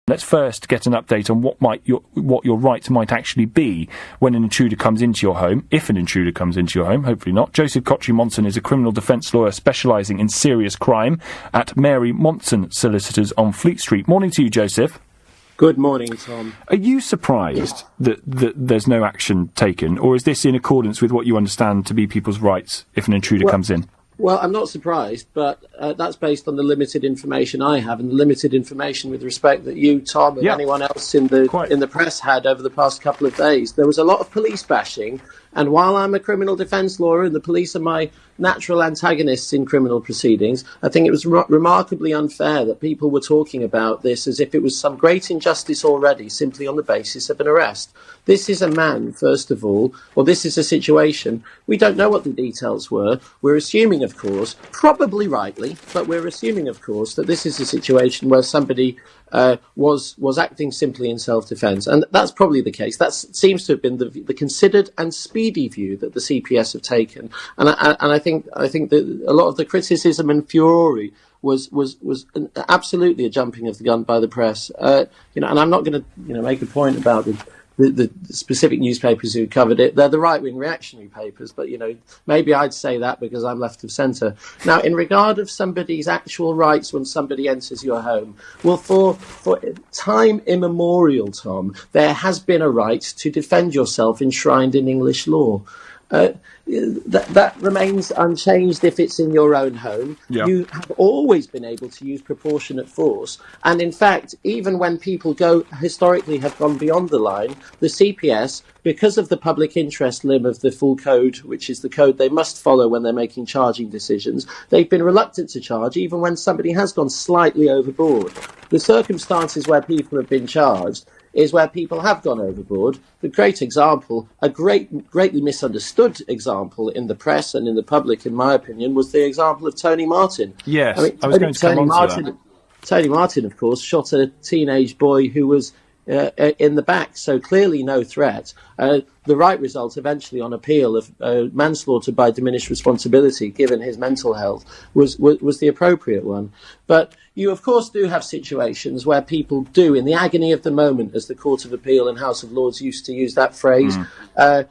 Let's first get an update on what your rights might actually be when an intruder comes into your home, if an intruder comes into your home, hopefully not. Joseph Kotrie-Monson is a criminal defence lawyer specialising in serious crime at Monson Solicitors on Fleet Street. Morning to you, Joseph. Good morning, Tom. Are you surprised that there's no action taken, or is this in accordance with what you understand to be people's rights if an intruder comes in? Well, I'm not surprised, but that's based on the limited information I have and the limited information with respect that you, Tom, and anyone else in the press had over the past couple of days. There was a lot of police bashing, and while I'm a criminal defence lawyer and the police are my natural antagonists in criminal proceedings, I think it was remarkably unfair that people were talking about this as if it was some great injustice already, simply on the basis of an arrest. This is a man, first of all, or this is a situation. We don't know what the details were. We're assuming, of course, probably rightly, but we're assuming, of course, that this is a situation where somebody was acting simply in self-defence, and that's probably the case. That seems to have been the considered and speedy view that the CPS have taken, and I think that a lot of the criticism and furore was absolutely a jumping of the gun by the press. And I'm not going to make a point about the specific newspapers who covered it. They're the right-wing reactionary papers, but, maybe I'd say that because I'm left of centre. Now, in regard of somebody's actual rights when somebody enters your home, well, for time immemorial, Tom, there has been a right to defend yourself enshrined in English law. That remains unchanged if it's in your own home. Yeah. You have always been able to use proportionate force. And in fact, even when people historically have gone beyond the line, the CPS, because of the public interest limb of the full code, which is the code they must follow when they're making charging decisions, they've been reluctant to charge even when somebody has gone slightly overboard. The circumstances where people have been charged is where people have gone overboard. The great example, a greatly misunderstood example in the press and in the public, in my opinion, was the example of Tony Martin. Yes, I was going to come on to that. Tony Martin, of course, shot a teenage boy who was in the back, so clearly no threat. The right result eventually on appeal of manslaughter by diminished responsibility, given his mental health, was the appropriate one. But you, of course, do have situations where people do, in the agony of the moment, as the Court of Appeal and House of Lords used to use that phrase, go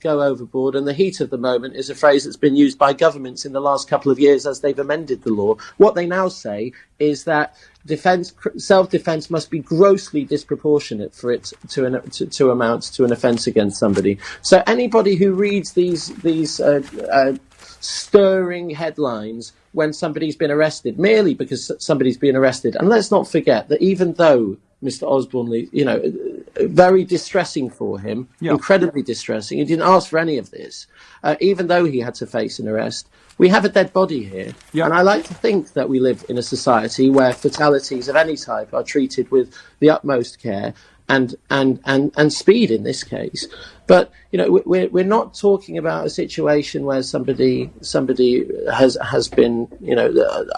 overboard. And the heat of the moment is a phrase that's been used by governments in the last couple of years as they've amended the law. What they now say is that self-defence must be grossly disproportionate for it to amount to an offence against somebody. So anybody who reads these stirring headlines when somebody's been arrested, merely because somebody's been arrested, and let's not forget that even though Mr. Osborne, very distressing for him, incredibly distressing, he didn't ask for any of this, even though he had to face an arrest, we have a dead body here. Yeah. And I like to think that we live in a society where fatalities of any type are treated with the utmost care and speed in this case. But, we're not talking about a situation where somebody has been,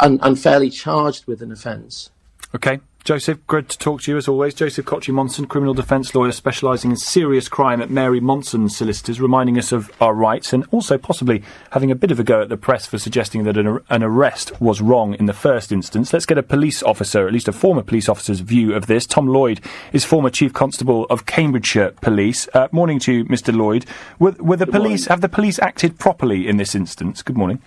unfairly charged with an offence. Okay. Joseph, good to talk to you as always. Joseph Kotrie-Monson, criminal defence lawyer specialising in serious crime at Monson Solicitors, reminding us of our rights and also possibly having a bit of a go at the press for suggesting that an arrest was wrong in the first instance. Let's get a police officer, at least a former police officer's view of this. Tom Lloyd is former Chief Constable of Cambridgeshire Police. Morning to you, Mr. Lloyd. Have the police acted properly in this instance? Good morning.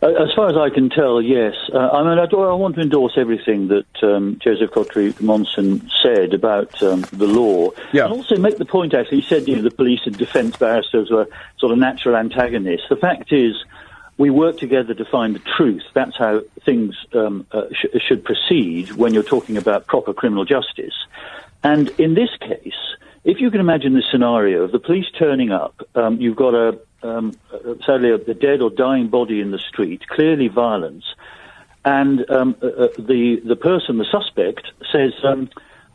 As far as I can tell, yes. I want to endorse everything that Joseph Kotrie-Monson said about the law. Yeah. And also make the point, actually, he said the police and defence barristers were sort of natural antagonists. The fact is, we work together to find the truth. That's how things should proceed when you're talking about proper criminal justice. And in this case, if you can imagine the scenario of the police turning up, you've got sadly a dead or dying body in the street, clearly violence, and the person, the suspect, says,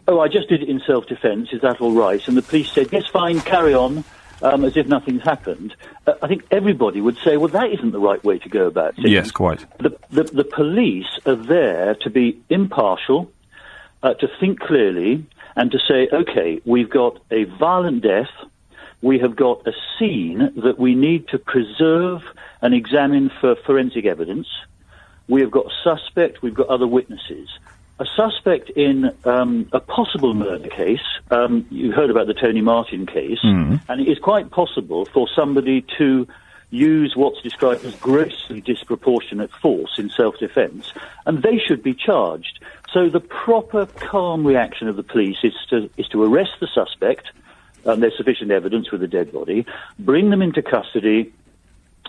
I just did it in self-defence, is that all right? And the police said, yes, fine, carry on, as if nothing's happened. I think everybody would say, well, that isn't the right way to go about things. Yes, quite. The police are there to be impartial, to think clearly, and to say, OK, we've got a violent death, we have got a scene that we need to preserve and examine for forensic evidence, we have got a suspect, we've got other witnesses. a suspect in a possible murder case. You heard about the Tony Martin case, and it is quite possible for somebody to use what's described as grossly disproportionate force in self-defence, and they should be charged. So the proper, calm reaction of the police is to arrest the suspect, there's sufficient evidence with a dead body, bring them into custody,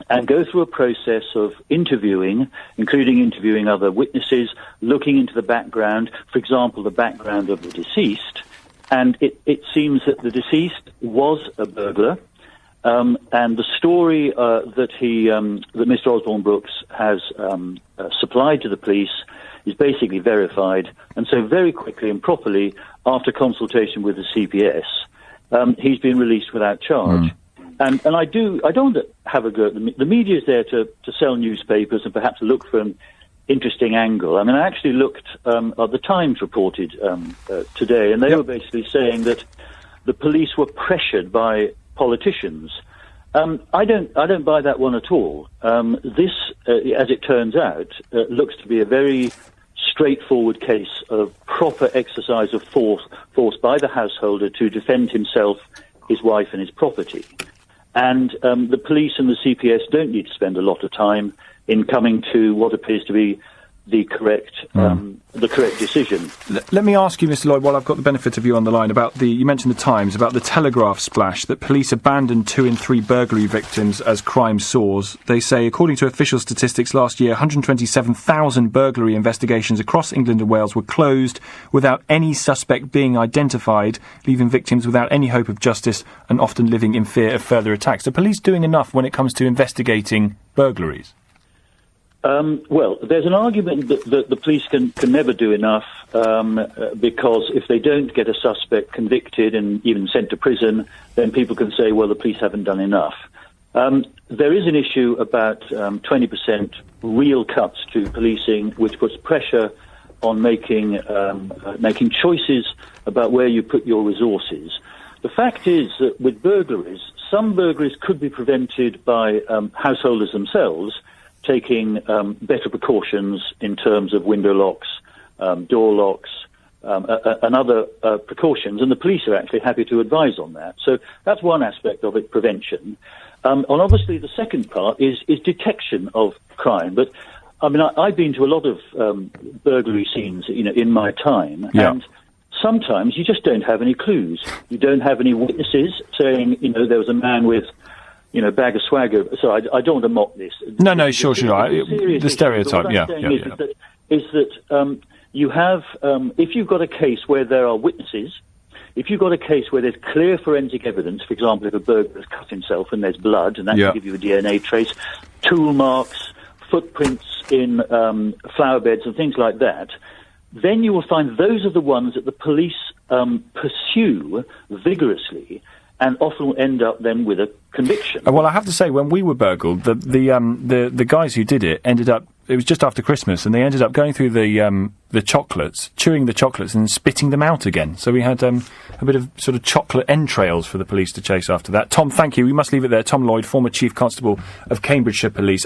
and go through a process of interviewing, including interviewing other witnesses, looking into the background, for example, the background of the deceased. And it seems that the deceased was a burglar, and the story that Mr. Osborne Brooks has supplied to the police is basically verified. And so very quickly and properly, after consultation with the CPS, he's been released without charge. And I don't want to have a go at the media is there to sell newspapers and perhaps look for an interesting angle. I mean, I actually looked at the Times reported today, and they were basically saying that the police were pressured by politicians. I don't buy that one at all. This, as it turns out, looks to be a very straightforward case of proper exercise of force by the householder to defend himself, his wife, and his property. And the police and the CPS don't need to spend a lot of time in coming to what appears to be the correct decision. Let me ask you, Mr. Lloyd, while I've got the benefit of you on the line, about you mentioned the Times, about the Telegraph splash that police abandoned 2 in 3 burglary victims as crime soars. They say, according to official statistics last year, 127,000 burglary investigations across England and Wales were closed without any suspect being identified, leaving victims without any hope of justice and often living in fear of further attacks. Are police doing enough when it comes to investigating burglaries? Well, there's an argument that the police can never do enough because if they don't get a suspect convicted and even sent to prison, then people can say, well, the police haven't done enough. There is an issue about 20% real cuts to policing, which puts pressure on making choices about where you put your resources. The fact is that with burglaries, some burglaries could be prevented by householders themselves, taking better precautions in terms of window locks, door locks, and other precautions, and the police are actually happy to advise on that. So that's one aspect of it, prevention. And obviously the second part is detection of crime. But, I mean, I've been to a lot of burglary scenes, in my time, and sometimes you just don't have any clues. You don't have any witnesses saying, there was a man with bag of swagger. So I don't want to mock this. No, sure. The stereotype, is that you have, if you've got a case where there are witnesses, if you've got a case where there's clear forensic evidence, for example, if a burglar has cut himself and there's blood, and that can give you a DNA trace, tool marks, footprints in flower beds and things like that, then you will find those are the ones that the police pursue vigorously, and often will end up then with a conviction. Well, I have to say, when we were burgled, the guys who did it ended up. It was just after Christmas, and they ended up going through the chocolates, chewing the chocolates, and spitting them out again. So we had a bit of sort of chocolate entrails for the police to chase after that. Tom, thank you. We must leave it there. Tom Lloyd, former Chief Constable of Cambridgeshire Police.